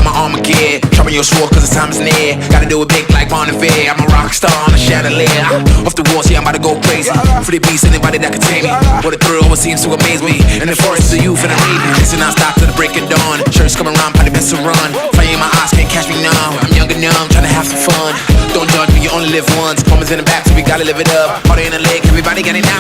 my Armageddon. Sharpen your sword cause the time is near. Gotta do it big like Bon Iver. I'm a rock star on a chandelier. Off the walls, yeah, I'm about to go crazy. For the beast, anybody that can tame me. What a thrill, what seems to amaze me. In the forest of youth and the raven. Listen, I'll stop till the break of dawn. Shirts coming around, probably best to run. Fire in my eyes, can't catch me now. I'm young and numb, trying to have some fun. Don't judge me, you only live once. Moments in the back, so we gotta live it up. Party in the lake, everybody got it now.